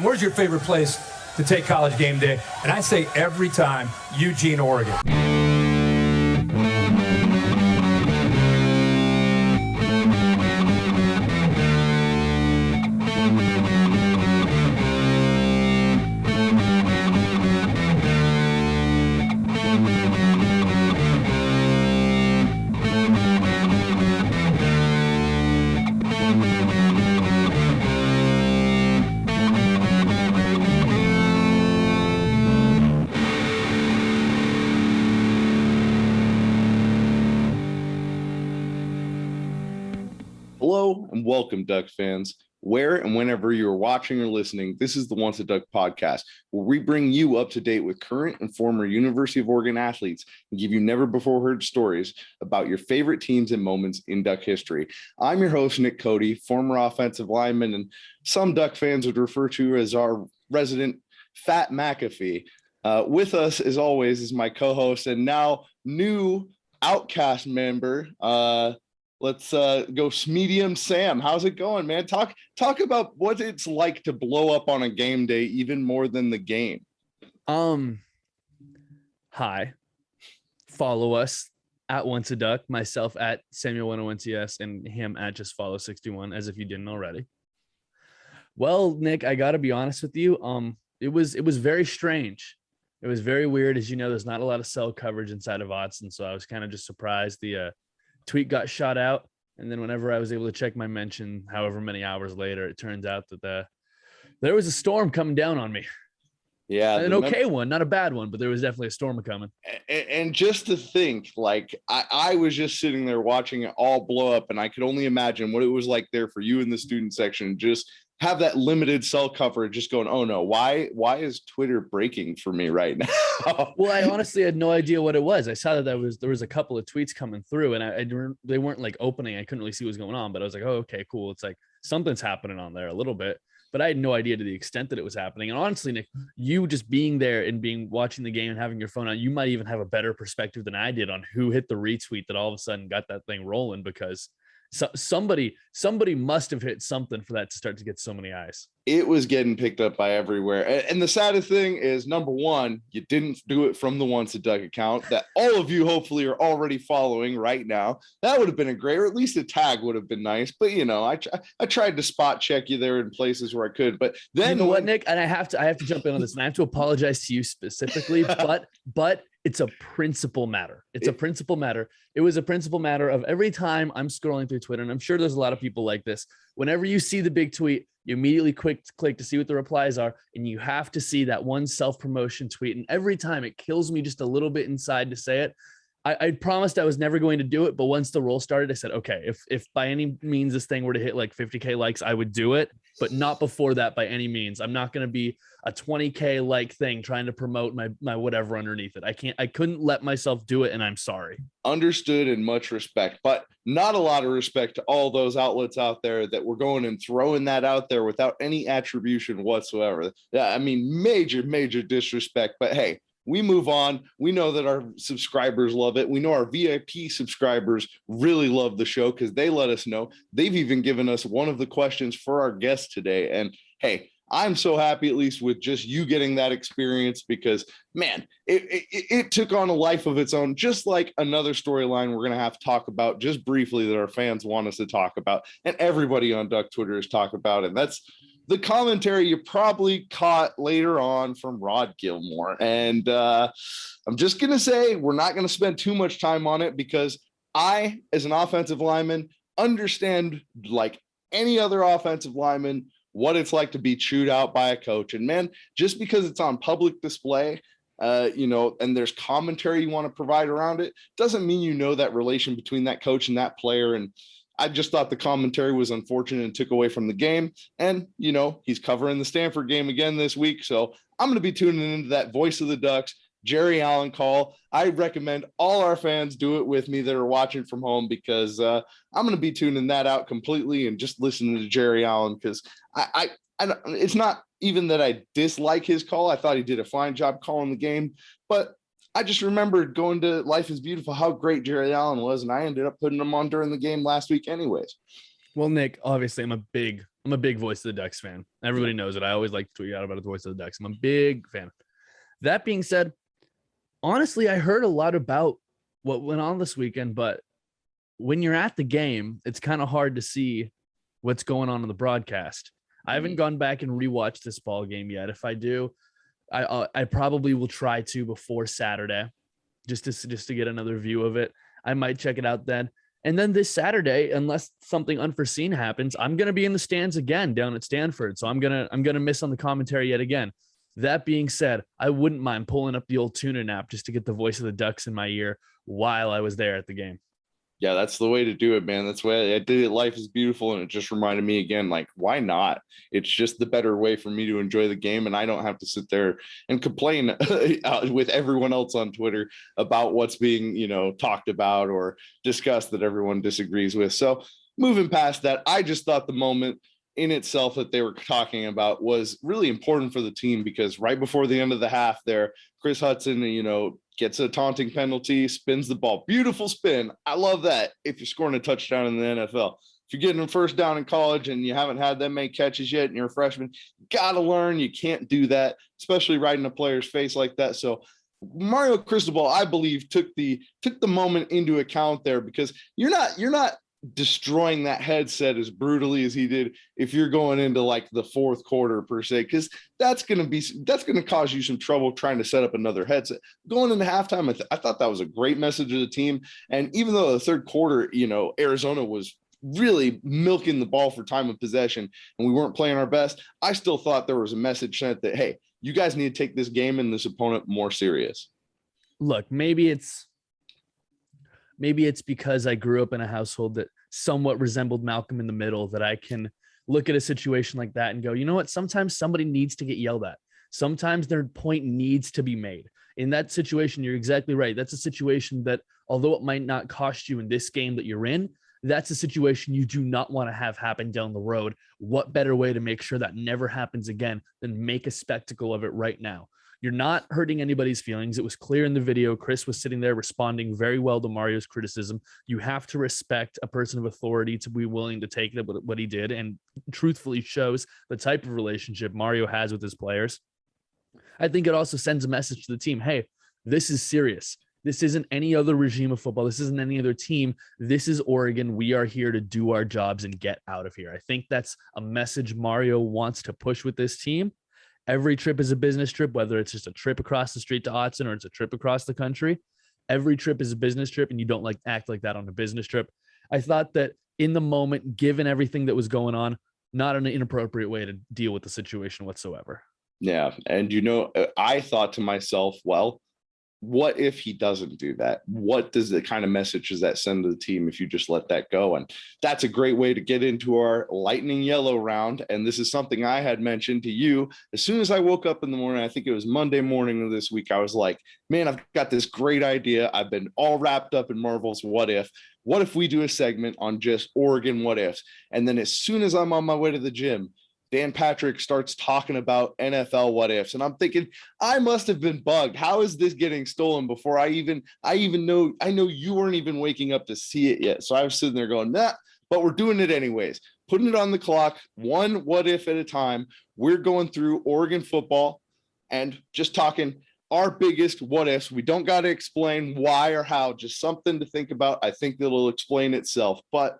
Where's your favorite place to take college game day? And I say every time, Eugene, Oregon. Hello and welcome, Ducks fans. Where and whenever you are watching or listening, this is the OnceADuck podcast, where we bring you up to date with current and former University of Oregon athletes and give you never before heard stories about your favorite teams and moments in Duck history. I'm your host, Nick Cody, former offensive lineman, and some Duck fans would refer to as our resident Fat McAfee. With us, as always, is my co-host and now new Outcast member, let's go Medium Sam. How's it going, man? Talk about what it's like to blow up on a game day even more than the game. Hi. Follow us at OnceADuck, myself at Samuel101CS, and him at Just Follow 61, as if you didn't already. Well, Nick, I gotta be honest with you. It was very strange. It was very weird. As you know, there's not a lot of cell coverage inside of Autzen, so I was kind of just surprised the tweet got shot out, and then whenever I was able to check my mention, however many hours later, it turns out that there was a storm coming down on me. Yeah, an okay one, not a bad one, but there was definitely a storm coming. And just to think, like I was just sitting there watching it all blow up, and I could only imagine what it was like there for you in the student section. Just have that limited cell coverage, just going, oh no, why is Twitter breaking for me right now? Well, I honestly had no idea what it was. I saw that there was a couple of tweets coming through, and they weren't like opening. I couldn't really see what was going on, but I was like, oh, okay, cool. It's like something's happening on there a little bit, but I had no idea to the extent that it was happening. And honestly, Nick, you just being there and watching the game and having your phone on, you might even have a better perspective than I did on who hit the retweet that all of a sudden got that thing rolling, because somebody must have hit something for that to start to get so many eyes. It was getting picked up by everywhere. And the saddest thing is, number one, you didn't do it from the OnceADuck account that all of you hopefully are already following right now. That would have been a great, or at least a tag would have been nice. But you know, I tried to spot check you there in places where I could. But then, you know what, Nick, and I have to jump in on this, and I have to apologize to you specifically, but it's a principle matter. It's a principle matter. It was a principle matter of every time I'm scrolling through Twitter, and I'm sure there's a lot of people like this. Whenever you see the big tweet, you immediately click to see what the replies are, and you have to see that one self-promotion tweet. And every time it kills me just a little bit inside to say it. I promised I was never going to do it, but once the roll started, I said, okay, if by any means this thing were to hit like 50K likes, I would do it, but not before that by any means. I'm not going to be a 20K like thing trying to promote my whatever underneath it. I couldn't let myself do it, and I'm sorry. Understood, and much respect, but not a lot of respect to all those outlets out there that were going and throwing that out there without any attribution whatsoever. Yeah, I mean, major disrespect, but hey, we move on. We know that our subscribers love it. We know our VIP subscribers really love the show because they let us know. They've even given us one of the questions for our guest today. And hey, I'm so happy, at least with just you getting that experience, because man, it took on a life of its own, just like another storyline we're going to have to talk about just briefly that our fans want us to talk about. And everybody on Duck Twitter is talking about it. And that's the commentary you probably caught later on from Rod Gilmore. And I'm just going to say, we're not going to spend too much time on it, because I, as an offensive lineman, understand, like any other offensive lineman, what it's like to be chewed out by a coach. And man, just because it's on public display, and there's commentary you want to provide around it, doesn't mean you know that relation between that coach and that player. And I just thought the commentary was unfortunate and took away from the game. And, you know, he's covering the Stanford game again this week. So I'm going to be tuning into that voice of the Ducks, Jerry Allen call. I recommend all our fans do it with me that are watching from home, because I'm going to be tuning that out completely and just listening to Jerry Allen, because I it's not even that I dislike his call. I thought he did a fine job calling the game, but I just remembered going to Life is Beautiful, how great Jerry Allen was, and I ended up putting him on during the game last week anyways. Well, Nick, obviously I'm a big I'm a big Voice of the Ducks fan. Everybody knows it. I always like to tweet out about the Voice of the Ducks. I'm a big fan. That being said, honestly, I heard a lot about what went on this weekend, but when you're at the game, it's kind of hard to see what's going on in the broadcast. I haven't gone back and rewatched this ball game yet. If I do, I probably will try to before Saturday, just to get another view of it. I might check it out then. And then this Saturday, unless something unforeseen happens, I'm going to be in the stands again down at Stanford. So I'm going to miss on the commentary yet again. That being said, I wouldn't mind pulling up the old tune-in app just to get the Voice of the Ducks in my ear while I was there at the game. Yeah, that's the way to do it, man. That's the way I did it. Life is beautiful. And it just reminded me again, like, why not? It's just the better way for me to enjoy the game. And I don't have to sit there and complain with everyone else on Twitter about what's being, talked about or discussed that everyone disagrees with. So moving past that, I just thought the moment in itself that they were talking about was really important for the team, because right before the end of the half there, Chris Hudson, gets a taunting penalty, spins the ball. Beautiful spin. I love that if you're scoring a touchdown in the NFL. If you're getting a first down in college and you haven't had that many catches yet and you're a freshman, you got to learn. You can't do that, especially right in a player's face like that. So Mario Cristobal, I believe, took the moment into account there, because you're not destroying that headset as brutally as he did if you're going into like the fourth quarter per se, because that's going to cause you some trouble trying to set up another headset going into halftime. I thought that was a great message to the team. And even though the third quarter, Arizona was really milking the ball for time of possession and we weren't playing our best, I still thought there was a message sent that, hey, you guys need to take this game and this opponent more serious. Look, maybe it's because I grew up in a household that somewhat resembled Malcolm in the Middle, that I can look at a situation like that and go, you know what? Sometimes somebody needs to get yelled at. Sometimes their point needs to be made. In that situation, you're exactly right. That's a situation that, although it might not cost you in this game that you're in, that's a situation you do not want to have happen down the road. What better way to make sure that never happens again than make a spectacle of it right now? You're not hurting anybody's feelings. It was clear in the video. Chris was sitting there responding very well to Mario's criticism. You have to respect a person of authority to be willing to take what he did, and truthfully shows the type of relationship Mario has with his players. I think it also sends a message to the team. Hey, this is serious. This isn't any other regime of football. This isn't any other team. This is Oregon. We are here to do our jobs and get out of here. I think that's a message Mario wants to push with this team. Every trip is a business trip, whether it's just a trip across the street to Autzen or it's a trip across the country. Every trip is a business trip, and you don't act like that on a business trip. I thought that in the moment, given everything that was going on, not an inappropriate way to deal with the situation whatsoever. Yeah. And, I thought to myself, well, what if he doesn't do that? What does the kind of message does that send to the team if you just let that go? And that's a great way to get into our lightning yellow round. And this is something I had mentioned to you as soon as I woke up in the morning. I think it was Monday morning of this week. I was like, man, I've got this great idea. I've been all wrapped up in Marvel's What If. What if we do a segment on just Oregon what ifs? And then as soon as I'm on my way to the gym, Dan Patrick starts talking about NFL what ifs. And I'm thinking, I must have been bugged. How is this getting stolen before I know you weren't even waking up to see it yet. So I was sitting there going, nah, but we're doing it anyways. Putting it on the clock, one what if at a time. We're going through Oregon football and just talking our biggest what ifs. We don't got to explain why or how, just something to think about. I think that'll explain itself. But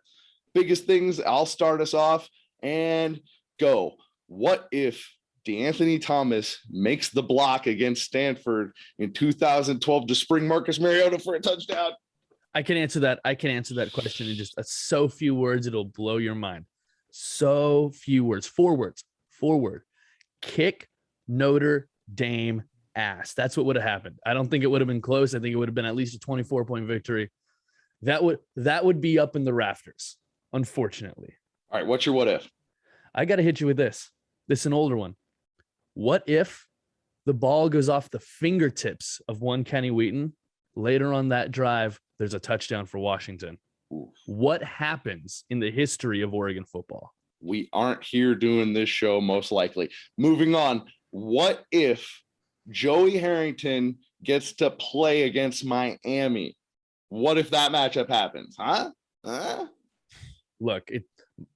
biggest things, I'll start us off and go. What if DeAnthony Thomas makes the block against Stanford in 2012 to spring Marcus Mariota for a touchdown? I can answer that. I can answer that question in just so few words. It'll blow your mind. So few words. 4 words. Forward. Kick Notre Dame ass. That's what would have happened. I don't think it would have been close. I think it would have been at least a 24-point victory. That would be up in the rafters, unfortunately. All right. What's your what if? I got to hit you with this. This is an older one. What if the ball goes off the fingertips of one Kenny Wheaton? Later on that drive, there's a touchdown for Washington. Ooh. What happens in the history of Oregon football? We aren't here doing this show, most likely. Moving on. What if Joey Harrington gets to play against Miami? What if that matchup happens? Huh? Look,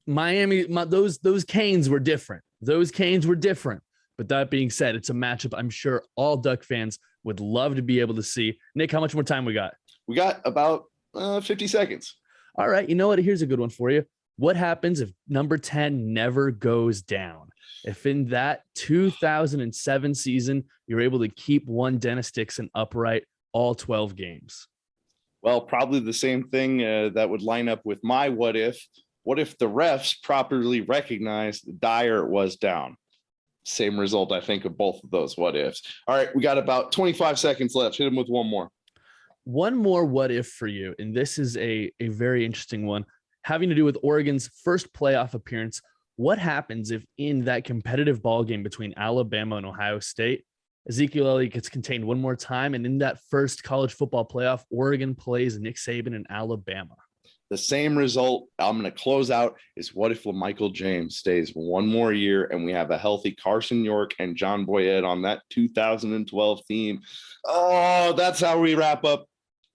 Miami, those Canes were different. Those Canes were different. But that being said, it's a matchup I'm sure all Duck fans would love to be able to see. Nick, how much more time we got? We got about 50 seconds. All right. You know what? Here's a good one for you. What happens if number 10 never goes down? If in that 2007 season, you're able to keep one Dennis Dixon upright all 12 games? Well, probably the same thing that would line up with my what if. What if the refs properly recognized Dyer was down? Same result, I think, of both of those what ifs. All right, we got about 25 seconds left. Hit him with one more. One more what if for you, and this is a very interesting one, having to do with Oregon's first playoff appearance. What happens if in that competitive ball game between Alabama and Ohio State, Ezekiel Elliott gets contained one more time, and in that first college football playoff, Oregon plays Nick Saban in Alabama? The same result I'm going to close out is what if LaMichael James stays one more year and we have a healthy Carson York and John Boyett on that 2012 team? Oh, that's how we wrap up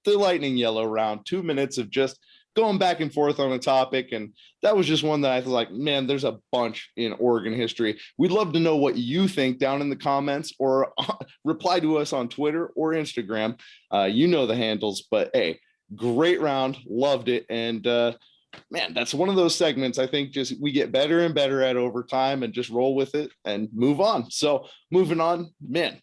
the lightning yellow round. 2 minutes of just going back and forth on a topic. And that was just one that I was like, man, there's a bunch in Oregon history. We'd love to know what you think down in the comments, or reply to us on Twitter or Instagram. You know the handles, but hey, great round. Loved it. And man, that's one of those segments I think just we get better and better at over time, and just roll with it and move on. So moving on, man,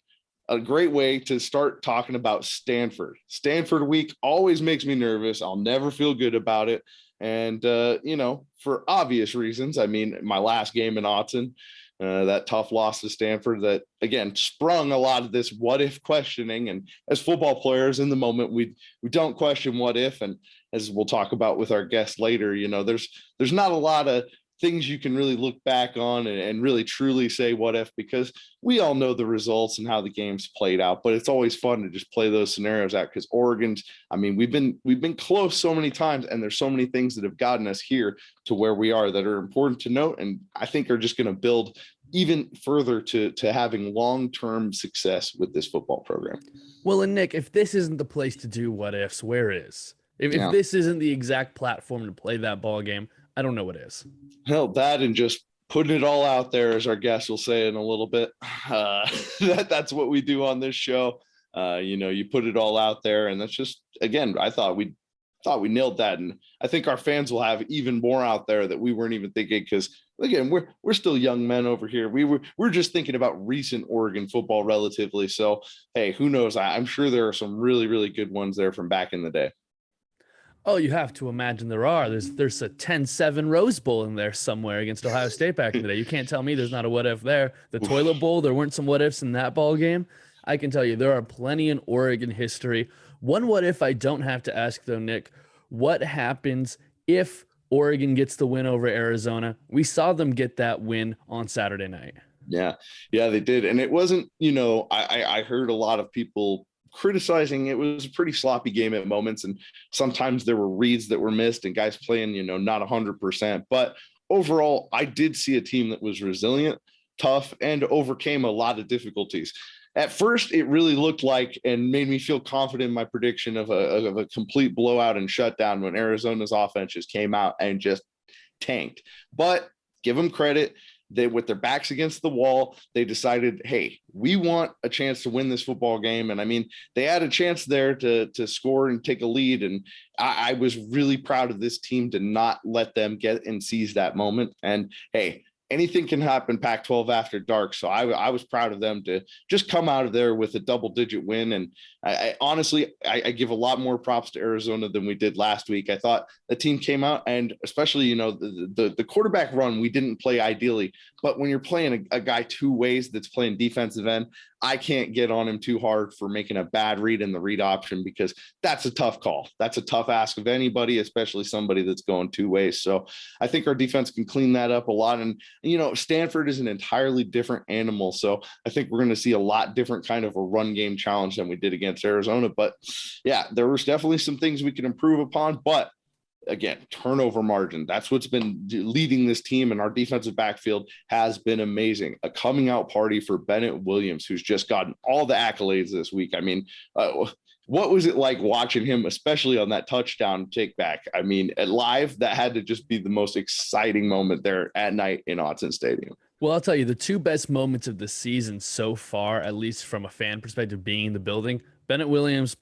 a great way to start talking about Stanford. Stanford week always makes me nervous. I'll never feel good about it. And, you know, for obvious reasons. I mean, my last game in Autzen, that tough loss to Stanford that, again, sprung a lot of this what if questioning. And as football players in the moment, we don't question what if. And as we'll talk about with our guest later, you know, there's not a lot of things you can really look back on and really truly say what if, because we all know the results and how the game's played out. But it's always fun to just play those scenarios out, because Oregon's, I mean, we've been close so many times, and there's so many things that have gotten us here to where we are that are important to note, and I think are just going to build even further to having long-term success with this football program. Well, and Nick, if this isn't the place to do what ifs, where is? If this isn't the exact platform to play that ball game, I don't know what is. Hell, that and just putting it all out there, as our guest will say in a little bit. That's what we do on this show. You know, you put it all out there, and that's just, again, I thought we nailed that, and I think our fans will have even more out there that we weren't even thinking, because again, we're still young men over here. We're just thinking about recent Oregon football relatively. So hey, who knows? I'm sure there are some really, really good ones there from back in the day. Oh, you have to imagine there are. There's a 10-7 Rose Bowl in there somewhere against Ohio State back in the day. You can't tell me there's not a what if there. The Toilet Bowl, there weren't some what ifs in that ball game. I can tell you there are plenty in Oregon history. One what if I don't have to ask though, Nick, what happens if Oregon gets the win over Arizona? We saw them get that win on Saturday night. Yeah, they did. And it wasn't, you know, I heard a lot of people criticizing it was a pretty sloppy game at moments, and sometimes there were reads that were missed and guys playing, you know, not 100%. But overall, I did see a team that was resilient, tough, and overcame a lot of difficulties. At first, it really looked like, and made me feel confident in my prediction of a complete blowout and shutdown when Arizona's offense just came out and just tanked. But give them credit. They, with their backs against the wall, they decided, hey, we want a chance to win this football game. And I mean, they had a chance there to score and take a lead. And I was really proud of this team to not let them get and seize that moment. And hey, anything can happen Pac-12 after dark. So I was proud of them to just come out of there with a double-digit win. And I honestly give a lot more props to Arizona than we did last week. I thought the team came out, and especially, you know, the quarterback run, we didn't play ideally. But when you're playing a guy two ways that's playing defensive end, I can't get on him too hard for making a bad read in the read option, because that's a tough call. That's a tough ask of anybody, especially somebody that's going two ways. So I think our defense can clean that up a lot. And, you know, Stanford is an entirely different animal. So I think we're going to see a lot different kind of a run game challenge than we did against Arizona. But yeah, there was definitely some things we can improve upon. But again, turnover margin, that's what's been leading this team, and our defensive backfield has been amazing. A coming out party for Bennett Williams, who's just gotten all the accolades this week. I mean, What was it like watching him, especially on that touchdown take back? I mean, at live, that had to just be the most exciting moment there at night in Autzen Stadium. Well, I'll tell you, the two best moments of the season so far, at least from a fan perspective, being in the building, Bennett Williams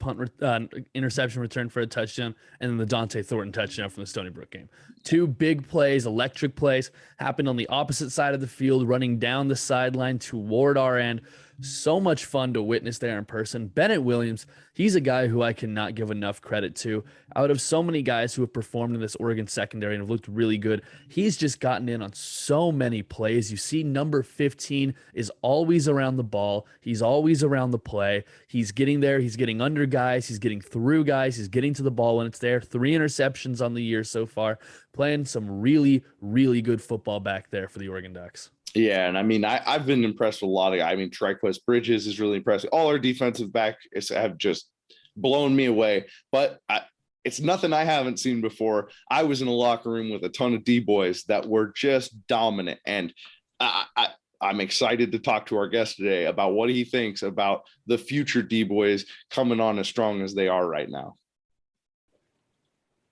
interception return for a touchdown, and then the Dante Thornton touchdown from the Stony Brook game. Two big plays, electric plays, happened on the opposite side of the field, running down the sideline toward our end. So much fun to witness there in person. Bennett Williams, he's a guy who I cannot give enough credit to. Out of so many guys who have performed in this Oregon secondary and have looked really good, he's just gotten in on so many plays. You see number 15 is always around the ball. He's always around the play. He's getting there. He's getting under guys. He's getting through guys. He's getting to the ball when it's there. 3 interceptions on the year so far. Playing some really, really good football back there for the Oregon Ducks. Yeah, and I mean, I've been impressed with a lot of guys. I mean, Triquest Bridges is really impressive. All our defensive backs have just blown me away. But it's nothing I haven't seen before. I was in a locker room with a ton of D-boys that were just dominant. And I'm excited to talk to our guest today about what he thinks about the future D-boys coming on as strong as they are right now.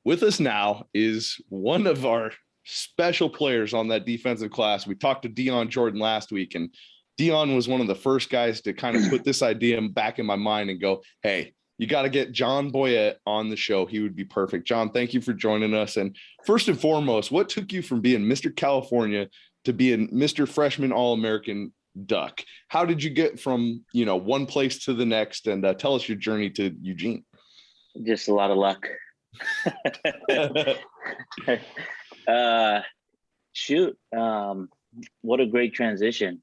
With us now is one of our special players on that defensive class. We talked to Dion Jordan last week, and Dion was one of the first guys to kind of put this idea back in my mind and go, hey, you got to get John Boyett on the show. He would be perfect. John, thank you for joining us. And first and foremost, what took you from being Mr. California to being Mr. Freshman All-American Duck? How did you get from, one place to the next? And tell us your journey to Eugene. Just a lot of luck. What a great transition,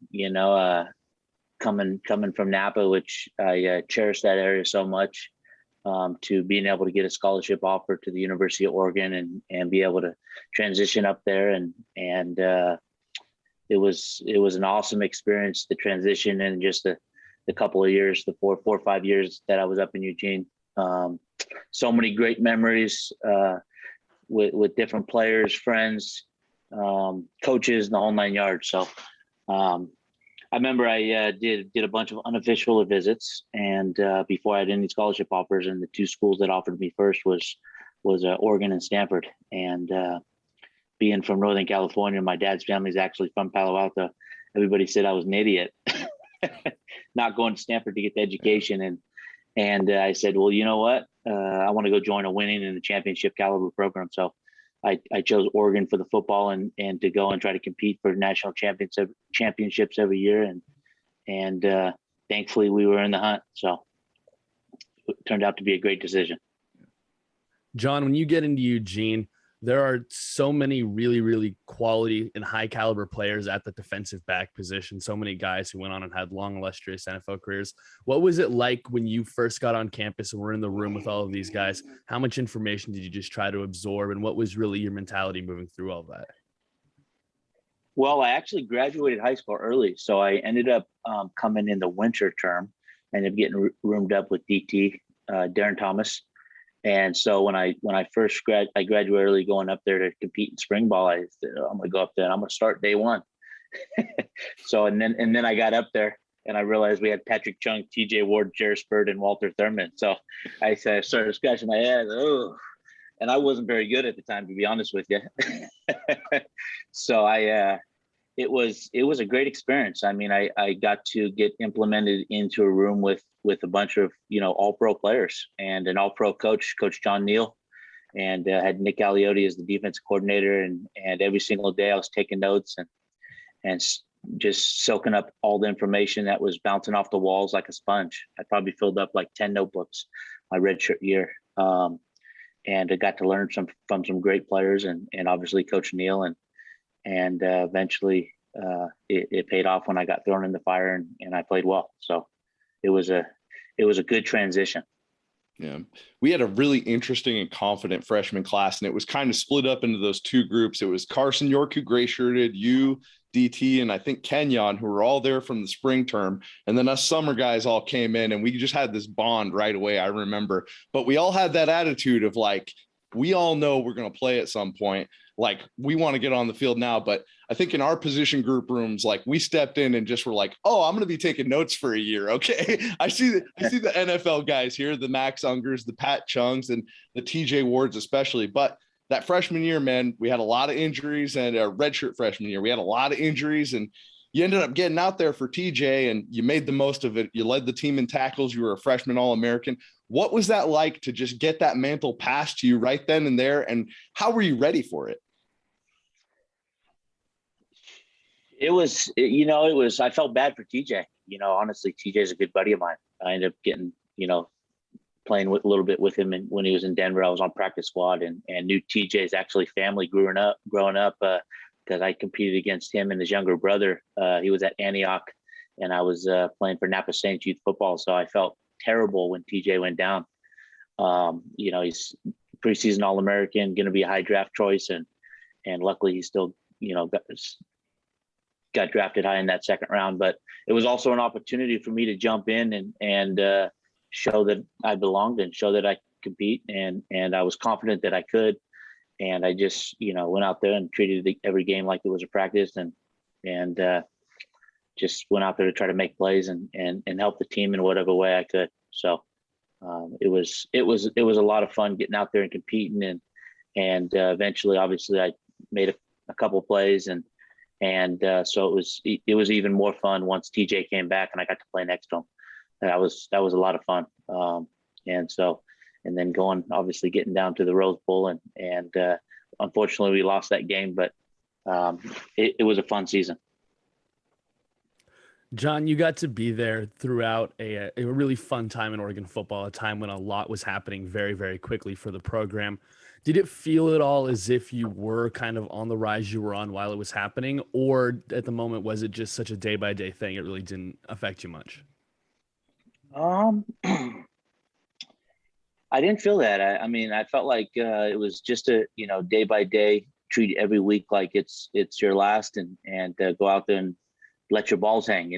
coming from Napa, which I cherish that area so much, to being able to get a scholarship offer to the University of Oregon and be able to transition up there. And it was an awesome experience, the transition, and just the couple of years, the four or 5 years that I was up in Eugene. So many great memories, with different players, friends, coaches, and the whole 9 yards. So I remember I did a bunch of unofficial visits, and before I had any scholarship offers, and the 2 schools that offered me first was Oregon and Stanford. And being from Northern California, my dad's family is actually from Palo Alto. Everybody said I was an idiot not going to Stanford to get the education. And I said, well, you know what? I want to go join a winning and a championship caliber program. So I chose Oregon for the football and to go and try to compete for national championships every year. And thankfully we were in the hunt. So it turned out to be a great decision. John, when you get into Eugene, there are so many really, really quality and high caliber players at the defensive back position. So many guys who went on and had long, illustrious NFL careers. What was it like when you first got on campus and were in the room with all of these guys? How much information did you just try to absorb? And what was really your mentality moving through all that? Well, I actually graduated high school early. So I ended up coming in the winter term, ended up getting roomed up with DT, Darren Thomas. And so when I first I graduated early, going up there to compete in spring ball, I said, I'm going to go up there and I'm going to start day one. So, and then I got up there and I realized we had Patrick Chung, TJ Ward, Jerry Spurd, and Walter Thurman. So I started scratching my head. Oh, and I wasn't very good at the time, to be honest with you. So it was a great experience. I mean, I got to get implemented into a room with a bunch of, all-pro players and an all-pro coach, Coach John Neal, and had Nick Aliotti as the defensive coordinator. And every single day I was taking notes and just soaking up all the information that was bouncing off the walls like a sponge. I probably filled up like 10 notebooks my redshirt year. And I got to learn from some great players and obviously Coach Neal and eventually it paid off when I got thrown in the fire and I played well. So it was a good transition. Yeah, we had a really interesting and confident freshman class, and it was kind of split up into those 2 groups. It was Carson York, who gray shirted, you, DT, and I think Kenyon, who were all there from the spring term. And then us summer guys all came in, and we just had this bond right away, I remember. But we all had that attitude of like, we all know we're going to play at some point. like, we want to get on the field now. But I think in our position group rooms, like, we stepped in and just were like, oh, I'm going to be taking notes for a year. Okay. I see the NFL guys here, the Max Ungers, the Pat Chungs, and the TJ Wards, especially. But that freshman year, man, we had a lot of injuries, and a redshirt freshman year, we had a lot of injuries, and you ended up getting out there for TJ and you made the most of it. You led the team in tackles. You were a freshman All-American. What was that like to just get that mantle passed to you right then and there? And how were you ready for it? I felt bad for TJ. Honestly, TJ is a good buddy of mine. I ended up getting, playing a little bit with him. And when he was in Denver, I was on practice squad and knew TJ's actually family growing up, because I competed against him and his younger brother. He was at Antioch, and I was playing for Napa Saints youth football. So I felt terrible when TJ went down. He's preseason All-American, going to be a high draft choice. And luckily he still, got drafted high in that second round. But it was also an opportunity for me to jump in and show that I belonged and show that I could compete. And I was confident that I could. And I just, went out there and treated every game like it was a practice and just went out there to try to make plays and help the team in whatever way I could. So it was a lot of fun getting out there and competing. And eventually, obviously, I made a couple of plays and so it was even more fun once TJ came back and I got to play next to him. That was a lot of fun. And then obviously getting down to the Rose Bowl and unfortunately we lost that game, but it was a fun season. John, you got to be there throughout a really fun time in Oregon football, a time when a lot was happening very, very quickly for the program. Did it feel at all as if you were kind of on the rise you were on while it was happening? Or at the moment, was it just such a day-by-day thing, it really didn't affect you much? I didn't feel that. I felt like it was just a, day by day, treat every week like it's your last and go out there and let your balls hang,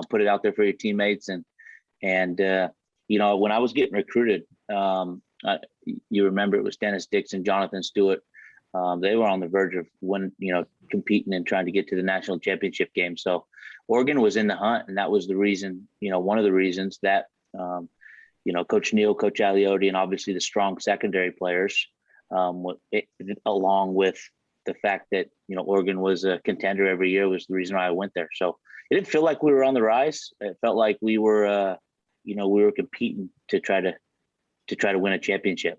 put it out there for your teammates. And when I was getting recruited, you remember it was Dennis Dixon, Jonathan Stewart. They were on the verge of competing and trying to get to the national championship game. So Oregon was in the hunt, and that was the reason, one of the reasons that, Coach Neal, Coach Aliotti, and obviously the strong secondary players, along with the fact that, Oregon was a contender every year, was the reason why I went there. So it didn't feel like we were on the rise. It felt like we were, we were competing to try to win a championship.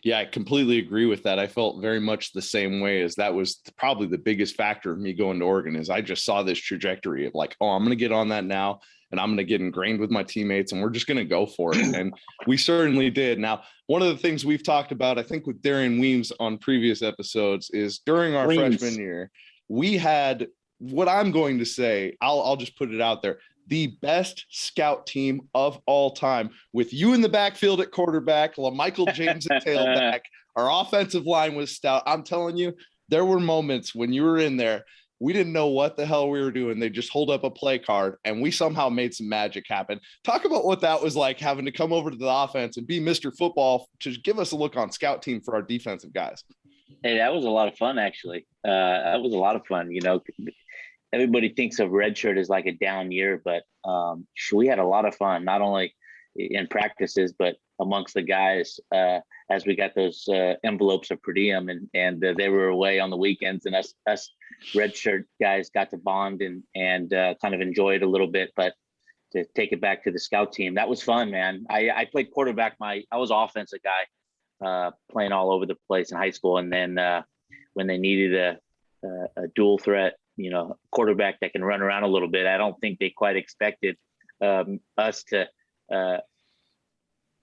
Yeah, I completely agree with that. I felt very much the same way, as that was probably the biggest factor of me going to Oregon, is I just saw this trajectory of like, oh, I'm going to get on that now and I'm going to get ingrained with my teammates and we're just going to go for it. And we certainly did. Now, one of the things we've talked about, I think with Darian Weems on previous episodes, is during our freshman year, we had what I'm going to say, I'll just put it out there, the best scout team of all time, with you in the backfield at quarterback, LaMichael James at tailback. Our offensive line was stout. I'm telling you, there were moments when you were in there, we didn't know what the hell we were doing. They just hold up a play card and we somehow made some magic happen. Talk about what that was like, having to come over to the offense and be Mr. Football to give us a look on scout team for our defensive guys. Hey, that was a lot of fun, actually. That was a lot of fun. Everybody thinks of redshirt as like a down year, but we had a lot of fun, not only in practices, but amongst the guys as we got those envelopes of per diem and they were away on the weekends, and us redshirt guys got to bond and kind of enjoy it a little bit. But to take it back to the scout team, that was fun, man. I played quarterback. I was offensive guy, playing all over the place in high school. And then when they needed a dual threat, quarterback that can run around a little bit, I don't think they quite expected us to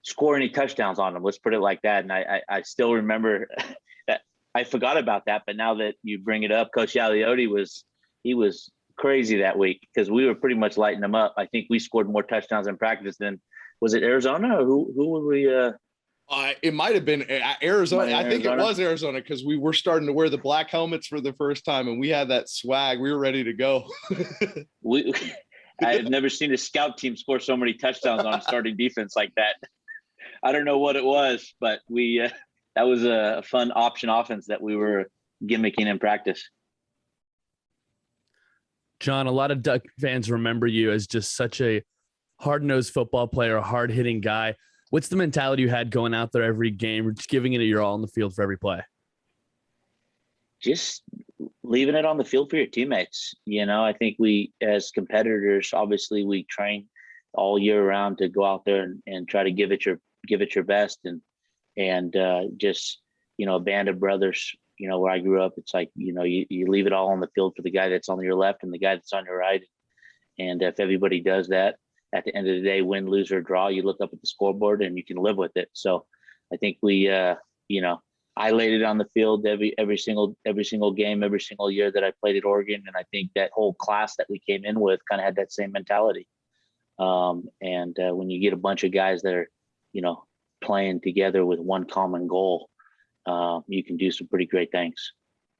score any touchdowns on them. Let's put it like that. And I still remember that. I forgot about that, but now that you bring it up, Coach Aliotti was crazy that week because we were pretty much lighting them up. I think we scored more touchdowns in practice than, was it Arizona or who were we? It might have been Arizona. I think it was Arizona, because we were starting to wear the black helmets for the first time and we had that swag. We were ready to go. I've never seen a scout team score so many touchdowns on a starting defense like that. I don't know what it was, but we that was a fun option offense that we were gimmicking in practice. John, a lot of Duck fans remember you as just such a hard-nosed football player, a hard-hitting guy. What's the mentality you had going out there every game, just giving it your all on the field for every play? Just leaving it on the field for your teammates. You know, I think we, as competitors, obviously we train all year round to go out there and try to give it your best. And just, you know, a band of brothers, you know, where I grew up, it's like, you know, you leave it all on the field for the guy that's on your left and the guy that's on your right. And if everybody does that, at the end of the day, win, lose, or draw, you look up at the scoreboard and you can live with it. So I think we, you know, I laid it on the field every single game, every single year that I played at Oregon. And I think that whole class that we came in with kind of had that same mentality. When you get a bunch of guys that are, you know, playing together with one common goal, you can do some pretty great things.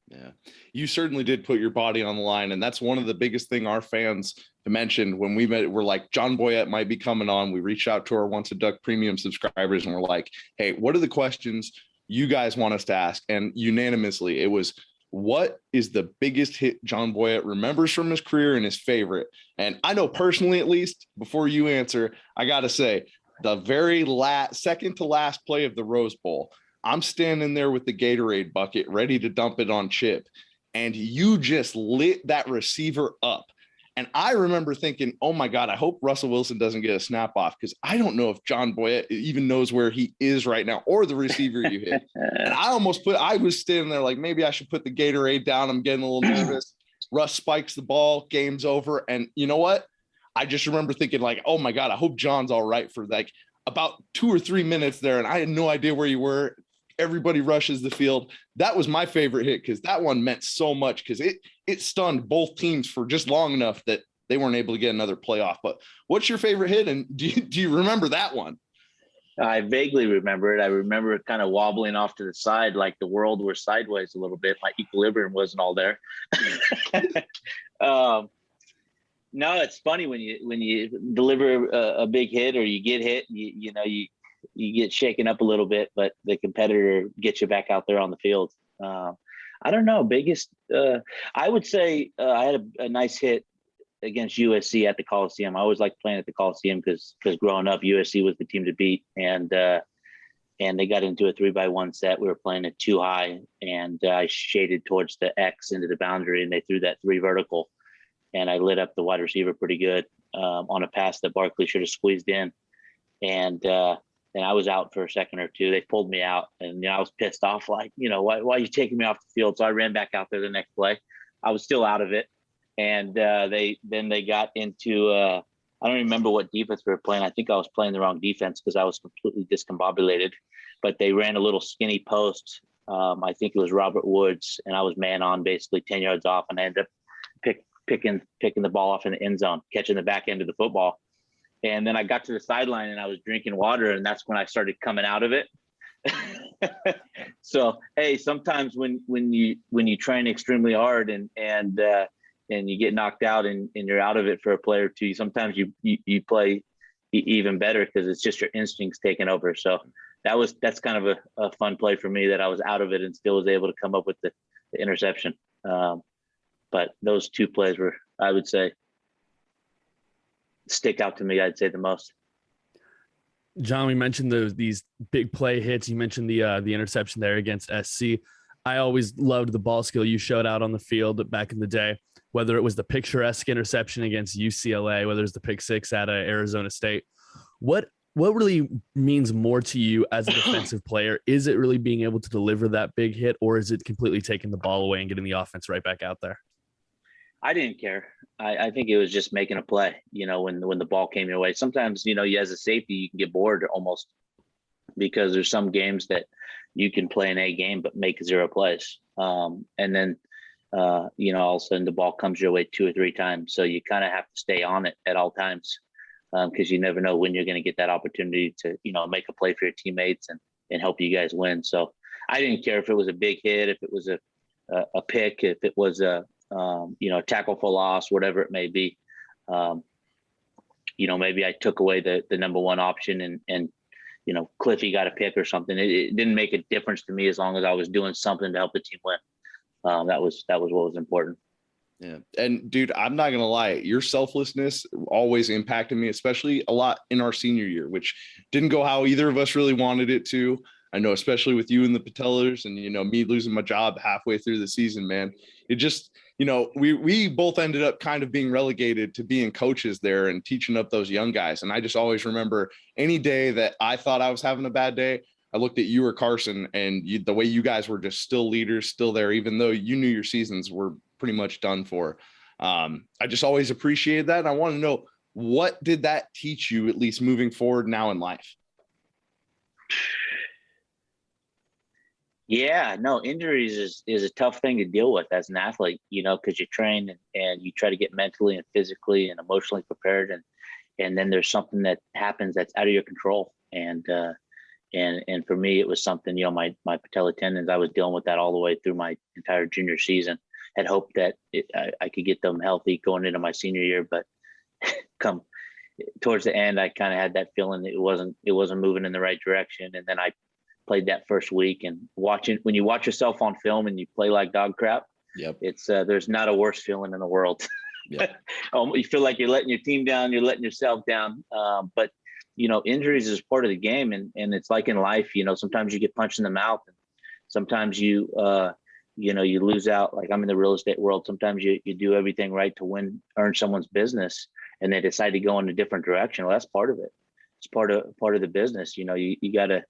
Yeah, you certainly did put your body on the line. And that's one of the biggest thing our fans mentioned when we met. We're like, John Boyett might be coming on. We reached out to our OnceADuck premium subscribers and we're like, hey, what are the questions you guys want us to ask? And unanimously, it was, what is the biggest hit John Boyett remembers from his career and his favorite? And I know personally, at least, before you answer, I got to say, the very second to last play of the Rose Bowl, I'm standing there with the Gatorade bucket ready to dump it on Chip, and you just lit that receiver up. And I remember thinking, oh my God, I hope Russell Wilson doesn't get a snap off, because I don't know if John Boyett even knows where he is right now or the receiver you hit. And I was standing there like, maybe I should put the Gatorade down. I'm getting a little nervous. Russ spikes the ball, game's over. And you know what? I just remember thinking like, oh my God, I hope John's all right for like about 2 or 3 minutes there. And I had no idea where you were. Everybody rushes the field. That was my favorite hit, because that one meant so much, because it stunned both teams for just long enough that they weren't able to get another playoff. But what's your favorite hit? And do you remember that one? I vaguely remember it. I remember it kind of wobbling off to the side, like the world was sideways a little bit. My equilibrium wasn't all there. No, it's funny when you deliver a big hit or you get hit, you get shaken up a little bit, but the competitor gets you back out there on the field. I don't know. Biggest, I would say I had a nice hit against USC at the Coliseum. I always liked playing at the Coliseum because growing up, USC was the team to beat, and they got into a 3-by-1 set. We were playing it too high, and I shaded towards the X into the boundary, and they threw that 3 vertical, and I lit up the wide receiver pretty good on a pass that Barkley should have squeezed in, and I was out for a second or two. They pulled me out, and I was pissed off, like, why are you taking me off the field? So I ran back out there the next play. I was still out of it. And they got into I don't remember what defense we were playing. I think I was playing the wrong defense because I was completely discombobulated. But they ran a little skinny post. I think it was Robert Woods, and I was man on basically 10 yards off, and I ended up picking the ball off in the end zone, catching the back end of the football. And then I got to the sideline and I was drinking water, and that's when I started coming out of it. So, hey, sometimes when you train extremely hard and you get knocked out and you're out of it for a play or two, sometimes you play even better because it's just your instincts taking over. So that's kind of a fun play for me, that I was out of it and still was able to come up with the interception. But those 2 plays were, I would say, stick out to me, I'd say, the most. John, we mentioned these big play hits. You mentioned the interception there against SC. I always loved the ball skill you showed out on the field back in the day, whether it was the picturesque interception against UCLA, whether it's the pick 6 at Arizona State. What really means more to you as a defensive player? Is it really being able to deliver that big hit, or is it completely taking the ball away and getting the offense right back out there? I didn't care. I think it was just making a play, when the ball came your way. Sometimes, as a safety, you can get bored almost, because there's some games that you can play an A game but make 0 plays. And then, all of a sudden the ball comes your way 2 or 3 times. So you kind of have to stay on it at all times, because you never know when you're going to get that opportunity to, make a play for your teammates and help you guys win. So I didn't care if it was a big hit, if it was a pick, if it was a tackle for loss, whatever it may be. Maybe I took away the number 1 option and Cliffy got a pick or something. It didn't make a difference to me as long as I was doing something to help the team win. That was what was important. Yeah. And dude, I'm not going to lie. Your selflessness always impacted me, especially a lot in our senior year, which didn't go how either of us really wanted it to. I know, especially with you and the Patellas and, me losing my job halfway through the season, man, it just, we both ended up kind of being relegated to being coaches there and teaching up those young guys. And I just always remember any day that I thought I was having a bad day, I looked at you or Carson, and the way you guys were just still leaders, still there, even though you knew your seasons were pretty much done for. I just always appreciated that. And I want to know, what did that teach you, at least moving forward now in life? Yeah, no, injuries is a tough thing to deal with as an athlete, because you train and you try to get mentally and physically and emotionally prepared. And then there's something that happens that's out of your control. And for me, it was something, my patella tendons, I was dealing with that all the way through my entire junior season. Had hoped that I could get them healthy going into my senior year, but come towards the end, I kind of had that feeling that it wasn't moving in the right direction. And then I played that first week, and when you watch yourself on film and you play like dog crap, yep, it's there's not a worse feeling in the world. Yep. You feel like you're letting your team down, you're letting yourself down. But injuries is part of the game, and it's like in life. Sometimes you get punched in the mouth, and sometimes you lose out. Like I'm in the real estate world. Sometimes you do everything right to earn someone's business, and they decide to go in a different direction. Well, that's part of it. It's part of the business. You got to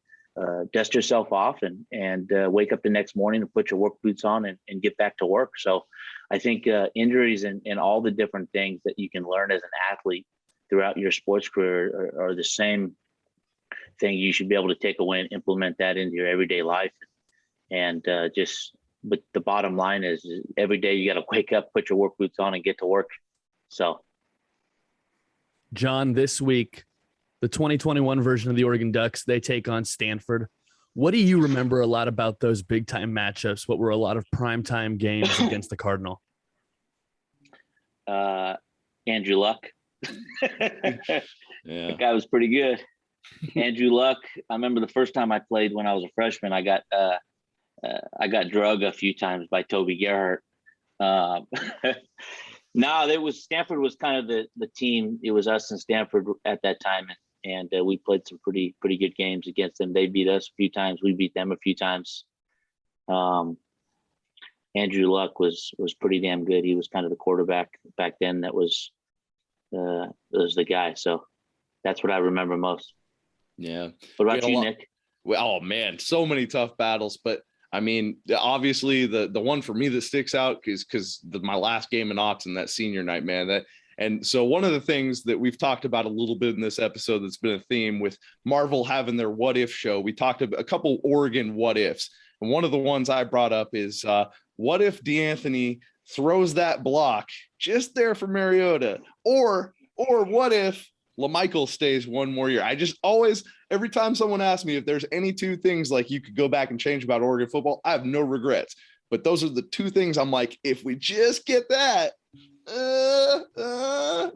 dust yourself off and wake up the next morning and put your work boots on and get back to work. So I think injuries and all the different things that you can learn as an athlete throughout your sports career are the same thing. You should be able to take away and implement that into your everyday life. And but the bottom line is every day you got to wake up, put your work boots on, and get to work. So, John, this week, the 2021 version of the Oregon Ducks, they take on Stanford. What do you remember a lot about those big time matchups? What were a lot of primetime games against the Cardinal? Andrew Luck. Yeah. The guy was pretty good. Andrew Luck. I remember the first time I played when I was a freshman, I got drugged a few times by Toby Gerhardt. Stanford was kind of the team. It was us and Stanford at that time, and we played some pretty good games against them. They beat us a few times. We beat them a few times. Andrew Luck was pretty damn good. He was kind of the quarterback back then. That was the guy. So that's what I remember most. Yeah. What about you, Nick? Well, oh man, so many tough battles, but I mean, obviously the one for me that sticks out is because my last game in Autzen, that senior night, man. And so one of the things that we've talked about a little bit in this episode that's been a theme with Marvel having their what if show, we talked about a couple Oregon what ifs. And one of the ones I brought up is what if DeAnthony throws that block just there for Mariota? Or what if LaMichael stays one more year? I just always, every time someone asks me if there's any two things like you could go back and change about Oregon football, I have no regrets. But those are the two things I'm like, if we just get that,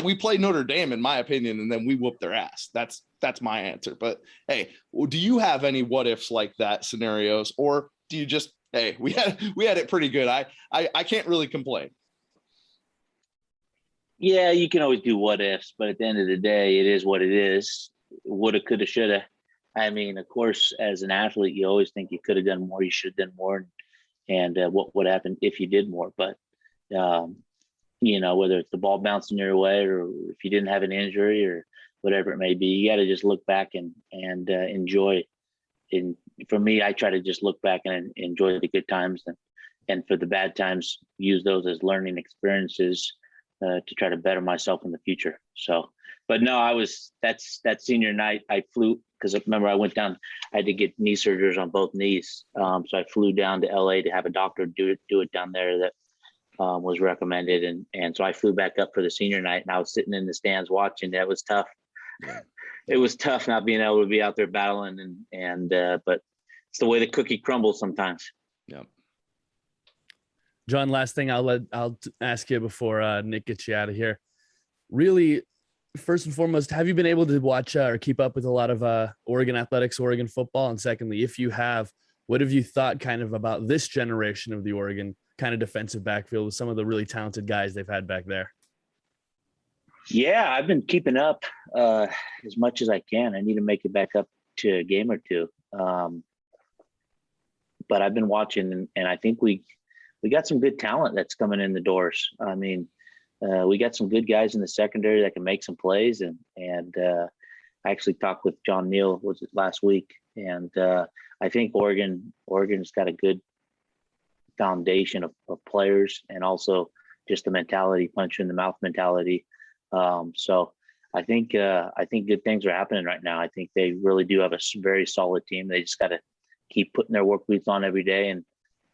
we play Notre Dame, in my opinion, and then we whoop their ass. That's my answer. But hey, do you have any what ifs like that scenarios, or do you just, hey, we had it pretty good? I can't really complain. Yeah, you can always do what ifs, but at the end of the day, it is what it is. Woulda, coulda, shoulda. I mean, of course, as an athlete, you always think you could have done more, you should have done more, and what would happen if you did more. But whether it's the ball bouncing your way or if you didn't have an injury or whatever it may be, you got to just look back and enjoy. And for me, I try to just look back and enjoy the good times, and for the bad times, use those as learning experiences to try to better myself in the future. So, but no, that's that senior night. I flew because remember I went down. I had to get knee surgeries on both knees, so I flew down to LA to have a doctor do it down there. That was recommended, and so I flew back up for the senior night, and I was sitting in the stands watching. That was tough. Yeah. It was tough not being able to be out there battling, but it's the way the cookie crumbles sometimes. Yeah. John, last thing I'll ask you before Nick gets you out of here. Really, first and foremost, have you been able to watch or keep up with a lot of Oregon athletics, Oregon football? And secondly, if you have, what have you thought kind of about this generation of the Oregon kind of defensive backfield with some of the really talented guys they've had back there? Yeah, I've been keeping up as much as I can. I need to make it back up to a game or two. But I've been watching, and I think we got some good talent that's coming in the doors. I mean, we got some good guys in the secondary that can make some plays, and I actually talked with John Neal, was it last week, and I think Oregon's got a good foundation of players, and also just the mentality, punch in the mouth mentality. So I think good things are happening right now. I think they really do have a very solid team. They just got to keep putting their work boots on every day,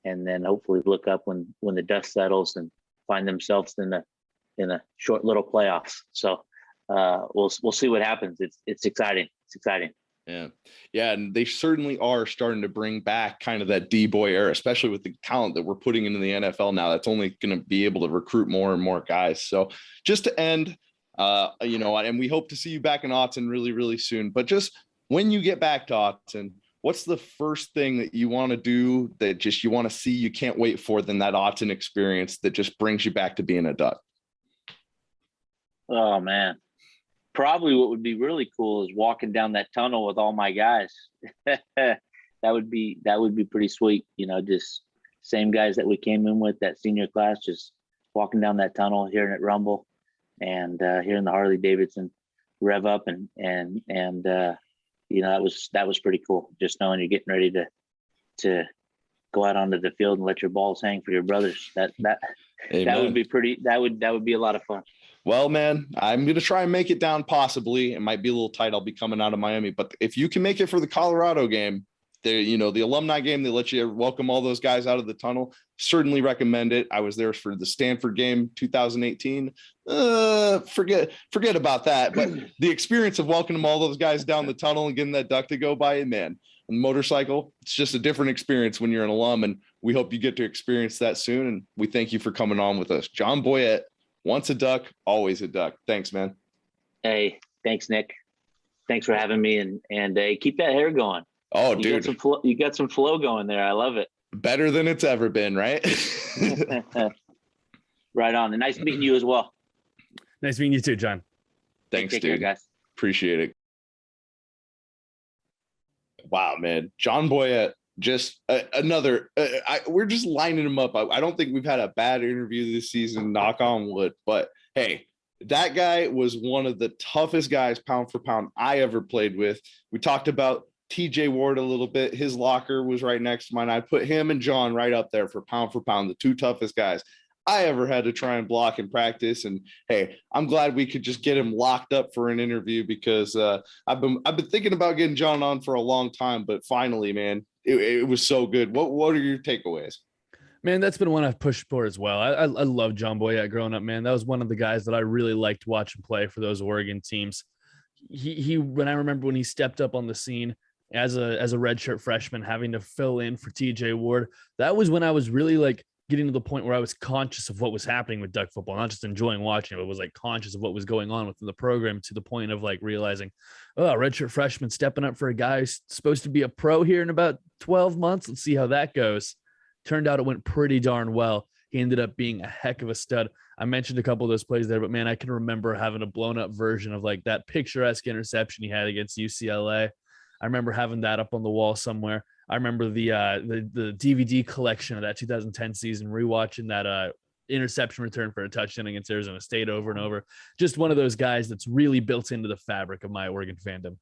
and then hopefully look up when the dust settles and find themselves in a short little playoffs. So we'll see what happens. It's exciting. It's exciting. Yeah. And they certainly are starting to bring back kind of that D-boy era, especially with the talent that we're putting into the NFL now. That's only going to be able to recruit more and more guys. So just to end, and we hope to see you back in Autzen really, really soon. But just when you get back to Autzen, what's the first thing that you want to do that just you want to see, you can't wait for, than that Autzen experience that just brings you back to being a Duck? Oh, man. Probably what would be really cool is walking down that tunnel with all my guys. That would be pretty sweet. Just same guys that we came in with, that senior class, just walking down that tunnel, hearing it rumble, and hearing the Harley Davidson rev up, and that was pretty cool. Just knowing you're getting ready to go out onto the field and let your balls hang for your brothers. That would be pretty. That would be a lot of fun. Well, man, I'm going to try and make it down. Possibly. It might be a little tight. I'll be coming out of Miami, but if you can make it for the Colorado game, the alumni game, they let you welcome all those guys out of the tunnel. Certainly recommend it. I was there for the Stanford game, 2018. Forget about that. But the experience of welcoming all those guys down the tunnel and getting that duck to go by, man, on the motorcycle, it's just a different experience when you're an alum, and we hope you get to experience that soon. And we thank you for coming on with us. John Boyett, once a Duck, always a Duck. Thanks, man. Hey, thanks, Nick. Thanks for having me, and keep that hair going. Oh, dude, you got some flow going there. I love it. Better than it's ever been, right? Right on. And nice meeting you as well. Nice meeting you too, John. Thanks, Take dude. care, guys. Appreciate it. Wow, man. John Boyett, just another. We're just lining him up. I don't think we've had a bad interview this season, knock on wood. But hey, that guy was one of the toughest guys, pound for pound, I ever played with. We talked about TJ Ward a little bit. His locker was right next to mine. I put him and John right up there for pound, the two toughest guys I ever had to try and block in practice. And hey, I'm glad we could just get him locked up for an interview, because I've been thinking about getting John on for a long time, but finally, man, it was so good. What are your takeaways? Man, that's been one I've pushed for as well. I love John Boyett growing up, man. That was one of the guys that I really liked watching play for those Oregon teams. He when I remember when he stepped up on the scene as a redshirt freshman, having to fill in for TJ Ward, that was when I was really like getting to the point where I was conscious of what was happening with Duck football, not just enjoying watching it, but was like conscious of what was going on within the program, to the point of like realizing, oh, redshirt freshman stepping up for a guy who's supposed to be a pro here in about 12 months. Let's see how that goes. Turned out it went pretty darn well. He ended up being a heck of a stud. I mentioned a couple of those plays there, but man, I can remember having a blown up version of like that picturesque interception he had against UCLA. I remember having that up on the wall somewhere. I remember the DVD collection of that 2010 season, rewatching that interception return for a touchdown against Arizona State over and over. Just one of those guys that's really built into the fabric of my Oregon fandom.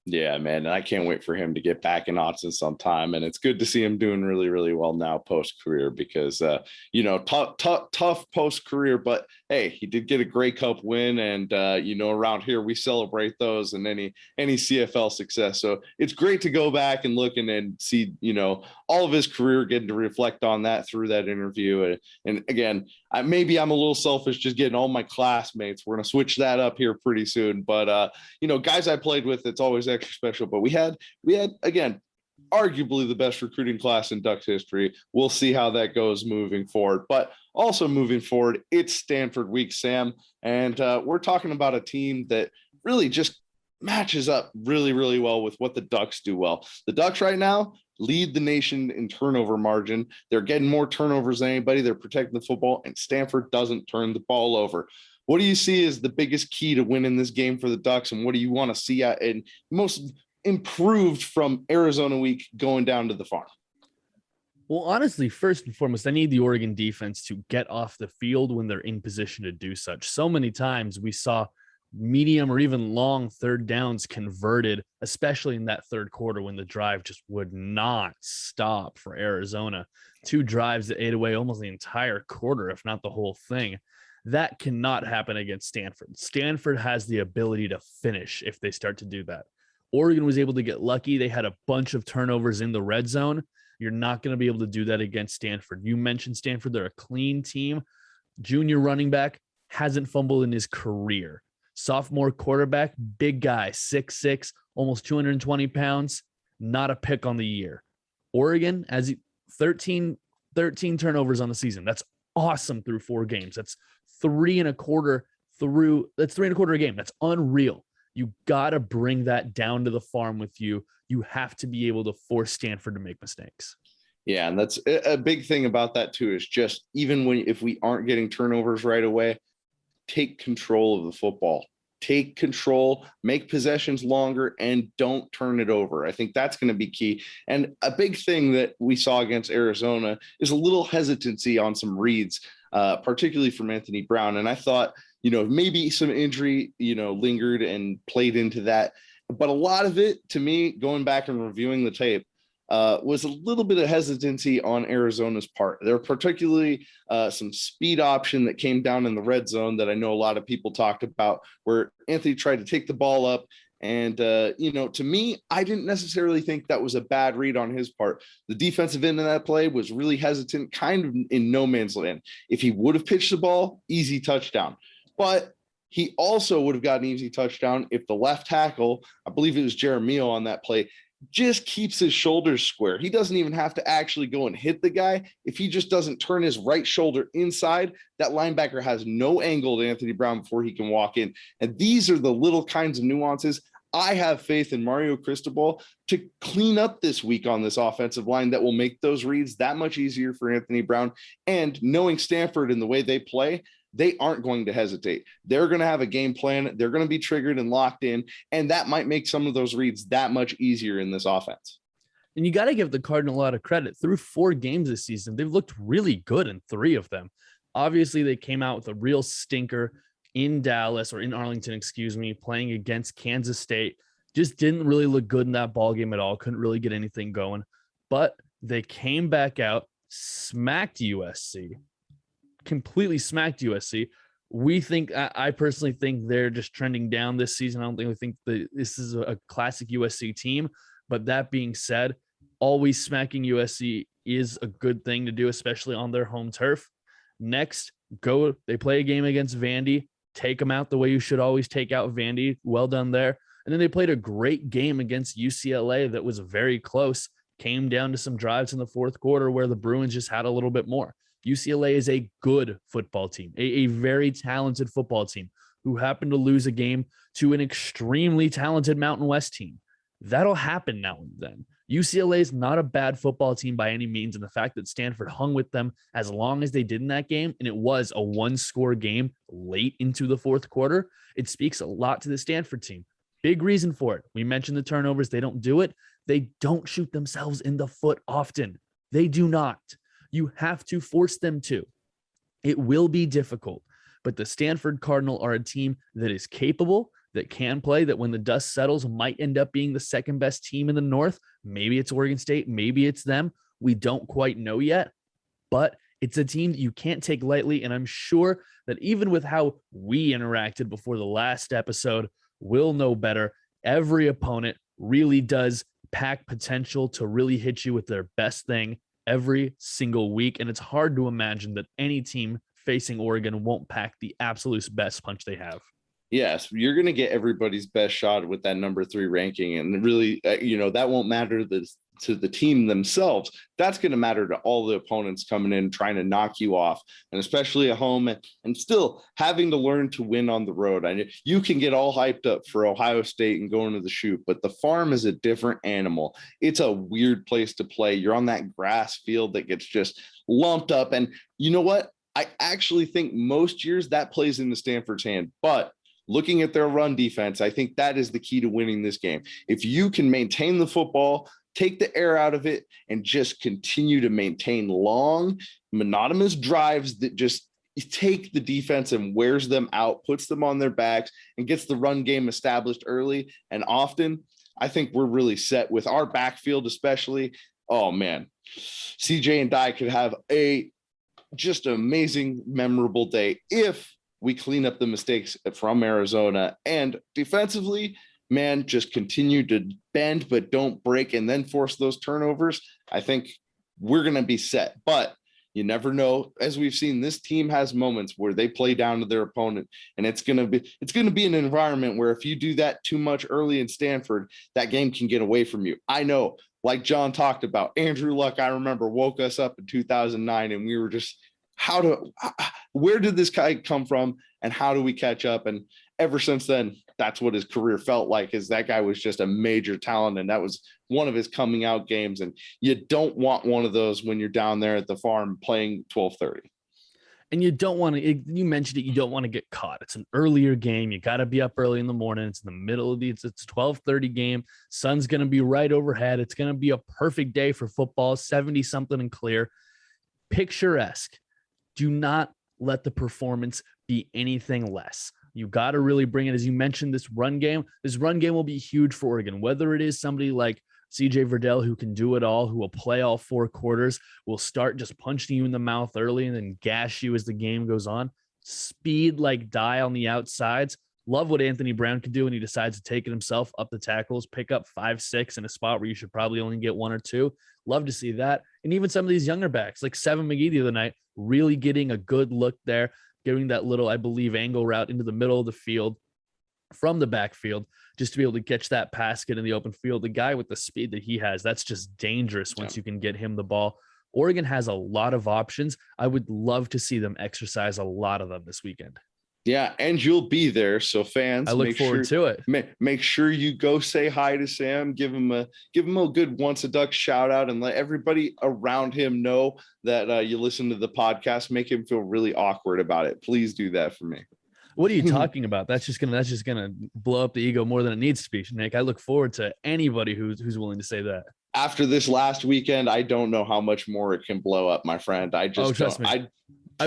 Yeah, man. And I can't wait for him to get back in Autzen sometime. And it's good to see him doing really, really well now post-career, because, tough post-career. But, hey, he did get a Grey Cup win. And, around here, we celebrate those and any CFL success. So it's great to go back and look and see, all of his career, getting to reflect on that through that interview. And again, maybe I'm a little selfish just getting all my classmates. We're going to switch that up here pretty soon. But, guys I played with, it's always extra special. But we had again, arguably the best recruiting class in Ducks history. We'll see how that goes moving forward. But also moving forward, it's Stanford week, Sam. And we're talking about a team that really just matches up really, really well with what the Ducks do well. The Ducks right now lead the nation in turnover margin. They're getting more turnovers than anybody. They're protecting the football, and Stanford doesn't turn the ball over. What do you see as the biggest key to winning this game for the Ducks, and what do you want to see at and most improved from Arizona week going down to the farm? Well, honestly, first and foremost, I need the Oregon defense to get off the field when they're in position to do such. So many times we saw medium or even long third downs converted, especially in that third quarter when the drive just would not stop for Arizona. 2 drives that ate away almost the entire quarter, if not the whole thing. That cannot happen against Stanford. Stanford has the ability to finish if they start to do that. Oregon was able to get lucky. They had a bunch of turnovers in the red zone. You're not going to be able to do that against Stanford. You mentioned Stanford. They're a clean team. Junior running back hasn't fumbled in his career. Sophomore quarterback, big guy, 6'6", almost 220 pounds, not a pick on the year. Oregon has 13 turnovers on the season. That's awesome through 4 games. That's 3.25 a game. That's unreal. You got to bring that down to the farm with you. You have to be able to force Stanford to make mistakes. Yeah, and that's a big thing about that too, is just even if we aren't getting turnovers right away, take control of the football. Take control, make possessions longer, and don't turn it over. I think that's going to be key. And a big thing that we saw against Arizona is a little hesitancy on some reads, particularly from Anthony Brown. And I thought, maybe some injury, lingered and played into that. But a lot of it, to me, going back and reviewing the tape, was a little bit of hesitancy on Arizona's part. There were particularly some speed option that came down in the red zone that I know a lot of people talked about, where Anthony tried to take the ball up. And, to me, I didn't necessarily think that was a bad read on his part. The defensive end of that play was really hesitant, kind of in no man's land. If he would have pitched the ball, easy touchdown. But he also would have gotten an easy touchdown if the left tackle, I believe it was Jeremio on that play, just keeps his shoulders square. He doesn't even have to actually go and hit the guy. If he just doesn't turn his right shoulder inside, that linebacker has no angle to Anthony Brown before he can walk in. And these are the little kinds of nuances. I have faith in Mario Cristobal to clean up this week on this offensive line that will make those reads that much easier for Anthony Brown. And knowing Stanford and the way they play, they aren't going to hesitate. They're going to have a game plan. They're going to be triggered and locked in, and that might make some of those reads that much easier in this offense. And you got to give the Cardinal a lot of credit. Through 4 games this season, they've looked really good in 3 of them. Obviously, they came out with a real stinker in Dallas, or in Arlington, playing against Kansas State. Just didn't really look good in that ball game at all. Couldn't really get anything going. But they came back out, smacked USC. Completely smacked USC. I personally think they're just trending down this season. I don't think this is a classic USC team. But that being said, always smacking USC is a good thing to do, especially on their home turf. Next, they play a game against Vandy. Take them out the way you should always take out Vandy. Well done there. And then they played a great game against UCLA that was very close. Came down to some drives in the fourth quarter where the Bruins just had a little bit more. UCLA is a good football team, a very talented football team who happened to lose a game to an extremely talented Mountain West team. That'll happen now and then. UCLA is not a bad football team by any means, and the fact that Stanford hung with them as long as they did in that game, and it was a 1-score game late into the fourth quarter, it speaks a lot to the Stanford team. Big reason for it. We mentioned the turnovers. They don't do it. They don't shoot themselves in the foot often. They do not. You have to force them to. It will be difficult, but the Stanford Cardinal are a team that is capable, that can play, that when the dust settles might end up being the second best team in the North. Maybe it's Oregon State. Maybe it's them. We don't quite know yet, but it's a team that you can't take lightly. And I'm sure that even with how we interacted before the last episode, we'll know better. Every opponent really does pack potential to really hit you with their best thing every single week. And it's hard to imagine that any team facing Oregon won't pack the absolute best punch they have. Yes, you're going to get everybody's best shot with that number 3 ranking. And really, that won't matter to the team themselves, that's going to matter to all the opponents coming in, trying to knock you off, and especially at home, and still having to learn to win on the road. I know you can get all hyped up for Ohio State and going to the shoot, but the farm is a different animal. It's a weird place to play. You're on that grass field that gets just lumped up. And you know what? I actually think most years that plays into Stanford's hand, but looking at their run defense, I think that is the key to winning this game. If you can maintain the football, take the air out of it, and just continue to maintain long, monotonous drives that just take the defense and wears them out, puts them on their backs, and gets the run game established early and often, I think we're really set with our backfield, especially. Oh man, CJ and Dye could have a just amazing, memorable day if we clean up the mistakes from Arizona. And defensively, man, just continue to bend but don't break and then force those turnovers. I think we're going to be set. But you never know. As we've seen, this team has moments where they play down to their opponent, and it's going to be an environment where if you do that too much early in Stanford, that game can get away from you. I know, like John talked about, Andrew Luck, I remember, woke us up in 2009 and we were just, where did this guy come from and how do we catch up? And ever since then, that's what his career felt like, is that guy was just a major talent. And that was one of his coming out games. And you don't want one of those when you're down there at the farm playing 12:30. And you don't want to, you mentioned it, you don't want to get caught. It's an earlier game. You got to be up early in the morning. It's in the middle of it's 12:30 game. Sun's going to be right overhead. It's going to be a perfect day for football, 70 something and clear. Picturesque. Do not let the performance be anything less. You got to really bring it. As you mentioned, this run game will be huge for Oregon, whether it is somebody like CJ Verdell, who can do it all, who will play all four quarters, will start just punching you in the mouth early and then gash you as the game goes on. Speed like Dye on the outsides. Love what Anthony Brown can do when he decides to take it himself up the tackles, pick up 5-6 in a spot where you should probably only get 1 or 2. Love to see that. And even some of these younger backs, like Seven McGee the other night, really getting a good look there, giving that little, I believe, angle route into the middle of the field from the backfield, just to be able to catch that pass, get in the open field. The guy with the speed that he has, that's just dangerous once you can get him the ball. Oregon has a lot of options. I would love to see them exercise a lot of them this weekend. Yeah, and you'll be there, so fans, I look forward to it. Make sure you go say hi to Sam, give him a good OnceADuck shout out, and let everybody around him know that you listen to the podcast. Make him feel really awkward about it. Please do that for me. What are you talking about? That's just gonna blow up the ego more than it needs to be, Nick. I look forward to anybody who's willing to say that. After this last weekend, I don't know how much more it can blow up, my friend. Trust me. I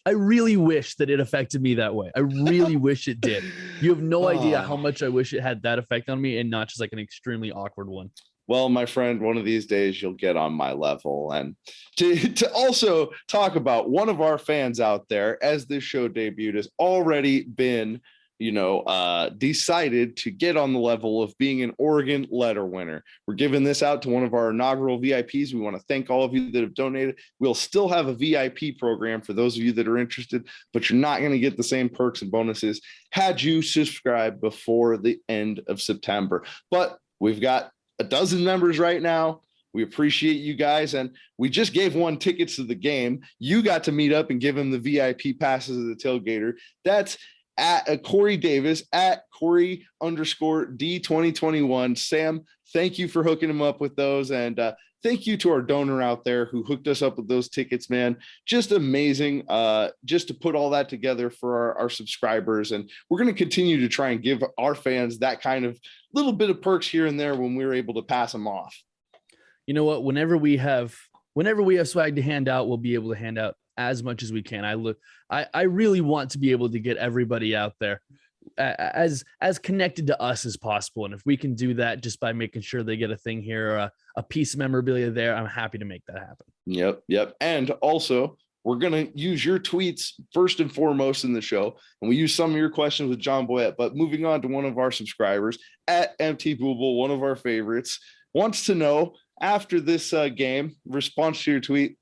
really wish that it affected me that way. I really wish it did. You have no idea how much I wish it had that effect on me and not just like an extremely awkward one. Well, my friend, one of these days you'll get on my level. And to also talk about one of our fans out there, as this show debuted, has already been, decided to get on the level of being an Oregon letter winner. We're giving this out to one of our inaugural VIPs. We want to thank all of you that have donated. We'll still have a VIP program for those of you that are interested, but you're not going to get the same perks and bonuses had you subscribed before the end of September. But we've got a dozen members right now. We appreciate you guys. And we just gave one tickets to the game. You got to meet up and give him the VIP passes of the tailgater. That's at Corey Davis, at Corey_D2021. Sam, thank you for hooking him up with those. And thank you to our donor out there who hooked us up with those tickets, man. Just amazing. Just to put all that together for our subscribers. And we're going to continue to try and give our fans that kind of little bit of perks here and there when we're able to pass them off. You know what? Whenever we have swag to hand out, we'll be able to hand out as much as we can. I really want to be able to get everybody out there as connected to us as possible. And if we can do that just by making sure they get a thing here, a piece of memorabilia there, I'm happy to make that happen. Yep. And also, we're going to use your tweets first and foremost in the show. And we use some of your questions with John Boyett. But moving on to one of our subscribers, at MT Booble, one of our favorites, wants to know, after this game, response to your tweet,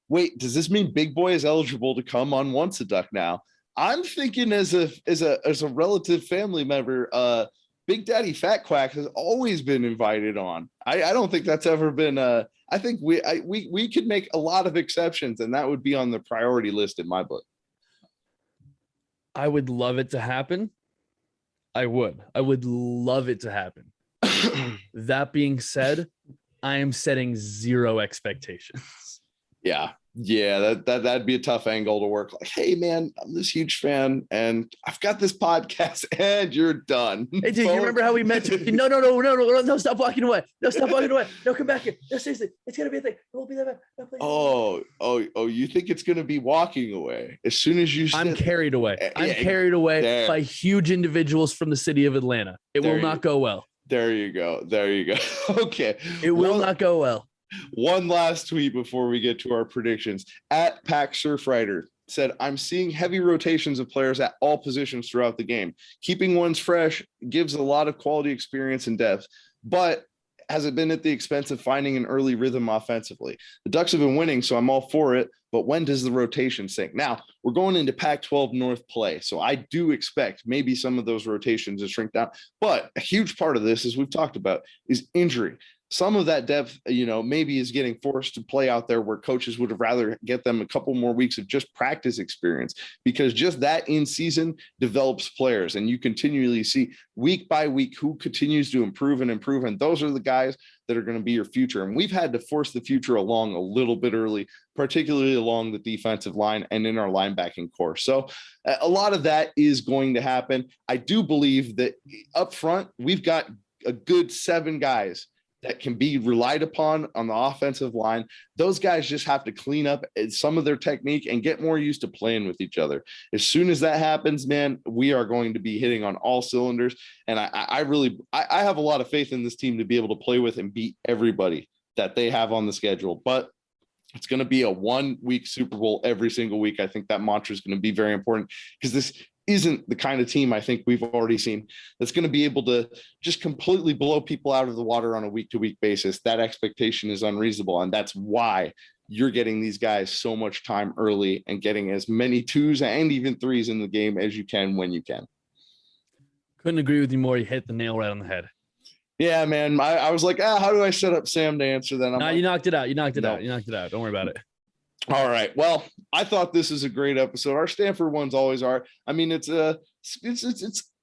wait, does this mean Big Boy is eligible to come on OnceADuck now? I'm thinking as a relative family member, Big Daddy Fat Quack has always been invited on. I don't think that's ever been. I think we could make a lot of exceptions, and that would be on the priority list in my book. I would love it to happen. I would love it to happen. That being said, I am setting zero expectations. Yeah, that'd be a tough angle to work. Like, hey man, I'm this huge fan, and I've got this podcast, and you're done. Hey, dude, you remember how we met? No, stop walking away. No, stop walking away. No, come back here. No, seriously, it's gonna be a thing. It won't be that bad. No, please. Oh, you think it's gonna be walking away as soon as you? I'm carried away. I'm carried away by huge individuals from the city of Atlanta. It will not go well. There you go. Okay. It will not go well. One last tweet before we get to our predictions. At Pack Surfrider said, I'm seeing heavy rotations of players at all positions throughout the game. Keeping ones fresh gives a lot of quality experience and depth, but has it been at the expense of finding an early rhythm offensively? The Ducks have been winning, so I'm all for it, but when does the rotation sink? Now, we're going into Pac-12 North play, so I do expect maybe some of those rotations to shrink down, but a huge part of this, as we've talked about, is injury. Some of that depth, maybe is getting forced to play out there where coaches would have rather get them a couple more weeks of just practice experience, because just that in season develops players, and you continually see week by week who continues to improve. And those are the guys that are going to be your future. And we've had to force the future along a little bit early, particularly along the defensive line and in our linebacking core. So a lot of that is going to happen. I do believe that up front, we've got a good 7 guys that can be relied upon on the offensive line. Those guys just have to clean up some of their technique and get more used to playing with each other. As soon as that happens, man, we are going to be hitting on all cylinders. And I have a lot of faith in this team to be able to play with and beat everybody that they have on the schedule. But it's going to be a 1-week Super Bowl every single week. I think that mantra is going to be very important, because this isn't the kind of team I think we've already seen that's going to be able to just completely blow people out of the water on a week-to-week basis. That expectation is unreasonable, and that's why you're getting these guys so much time early and getting as many 2s and even 3s in the game as you can when you can. Couldn't agree with you more. You hit the nail right on the head. Yeah, man. I was like, how do I set up Sam to answer that? You knocked it out. You knocked it out. Don't worry about it. All right. Well, I thought this is a great episode. Our Stanford ones always are. I mean, it's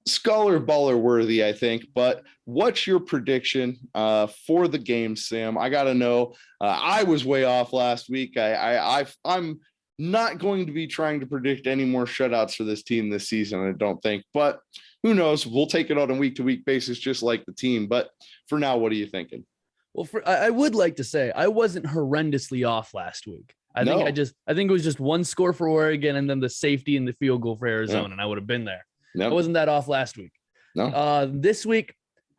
scholar baller worthy, I think. But what's your prediction for the game, Sam? I got to know. I was way off last week. I'm not going to be trying to predict any more shutouts for this team this season, I don't think. But who knows? We'll take it on a week-to-week basis, just like the team. But for now, what are you thinking? Well, I would like to say I wasn't horrendously off last week. I think it was just one score for Oregon and then the safety and the field goal for Arizona, and I would have been there. I wasn't that off last week. No. This week,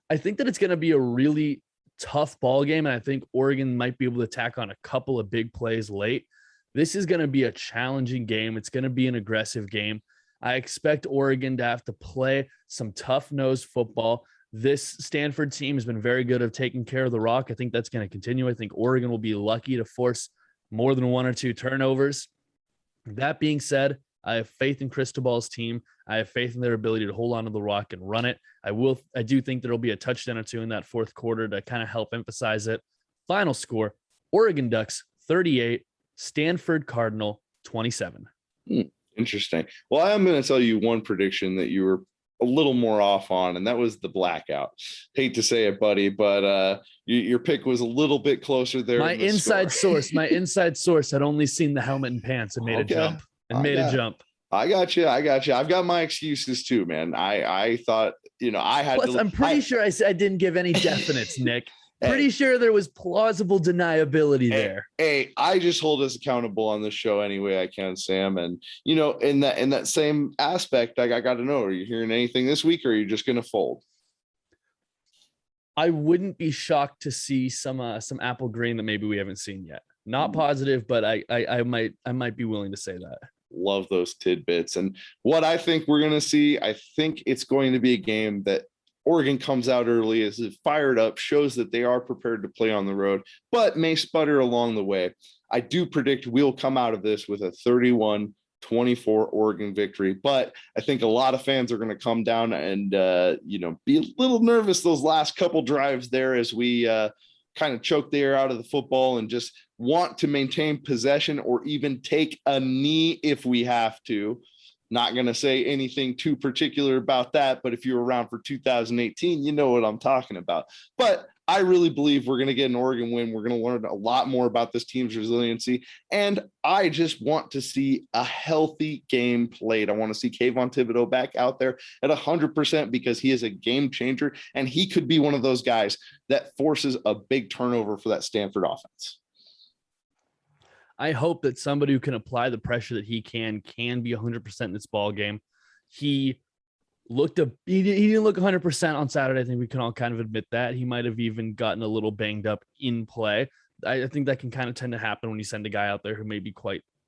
I think that it's going to be a really tough ball game, and I think Oregon might be able to tack on a couple of big plays late. This is going to be a challenging game. It's going to be an aggressive game. I expect Oregon to have to play some tough-nosed football. This Stanford team has been very good at taking care of the rock. I think that's going to continue. I think Oregon will be lucky to force more than 1 or 2 turnovers. That being said, I have faith in Cristobal's team. I have faith in their ability to hold on to the rock and run it. I do think there'll be a touchdown or 2 in that fourth quarter to kind of help emphasize it. Final score, Oregon Ducks 38, Stanford Cardinal 27. Interesting. Well, I am going to tell you one prediction that you were a little more off on, and that was the blackout. Hate to say it, buddy, but your pick was a little bit closer there. My inside source had only seen the helmet and pants and made a jump. I got you. I've got my excuses too, man. I thought, I had. Plus, I'm pretty sure I didn't give any definites, Nick. Pretty sure there was plausible deniability there. Hey, I just hold us accountable on this show any way I can, Sam. And in that same aspect, I got to know: are you hearing anything this week, or are you just going to fold? I wouldn't be shocked to see some apple green that maybe we haven't seen yet. Not positive, but I might be willing to say that. Love those tidbits. And what I think we're going to see, I think it's going to be a game that Oregon comes out early, is fired up, shows that they are prepared to play on the road, but may sputter along the way. I do predict we'll come out of this with a 24 Oregon victory. But I think a lot of fans are going to come down and, be a little nervous those last couple drives there as we kind of choke the air out of the football and just want to maintain possession or even take a knee if we have to. Not going to say anything too particular about that, but if you're around for 2018, you know what I'm talking about. But I really believe we're going to get an Oregon win. We're going to learn a lot more about this team's resiliency. And I just want to see a healthy game played. I want to see Kayvon Thibodeau back out there at 100% because he is a game changer. And he could be one of those guys that forces a big turnover for that Stanford offense. I hope that somebody who can apply the pressure that he can be 100% in this ball game. He didn't look 100% on Saturday. I think we can all kind of admit that. He might have even gotten a little banged up in play. I think that can kind of tend to happen when you send a guy out there who maybe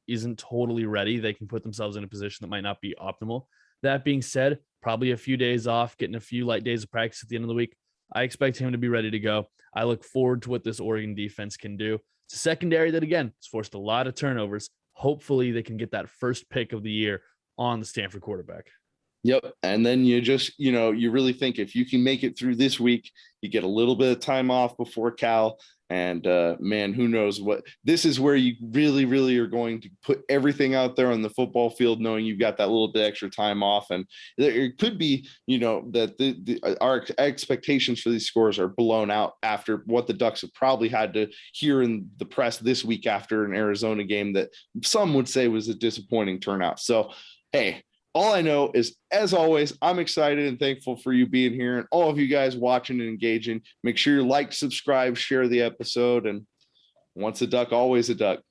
isn't totally ready. They can put themselves in a position that might not be optimal. That being said, probably a few days off, getting a few light days of practice at the end of the week. I expect him to be ready to go. I look forward to what this Oregon defense can do. It's a secondary that, again, has forced a lot of turnovers. Hopefully they can get that first pick of the year on the Stanford quarterback. Yep. And then you just, you really think if you can make it through this week, you get a little bit of time off before Cal. And man, who knows what this is where you really, really are going to put everything out there on the football field, knowing you've got that little bit extra time off. And it could be, that our expectations for these scores are blown out after what the Ducks have probably had to hear in the press this week after an Arizona game that some would say was a disappointing turnout. So, hey, all I know is, as always, I'm excited and thankful for you being here and all of you guys watching and engaging. Make sure you like, subscribe, share the episode, and once a duck, always a duck.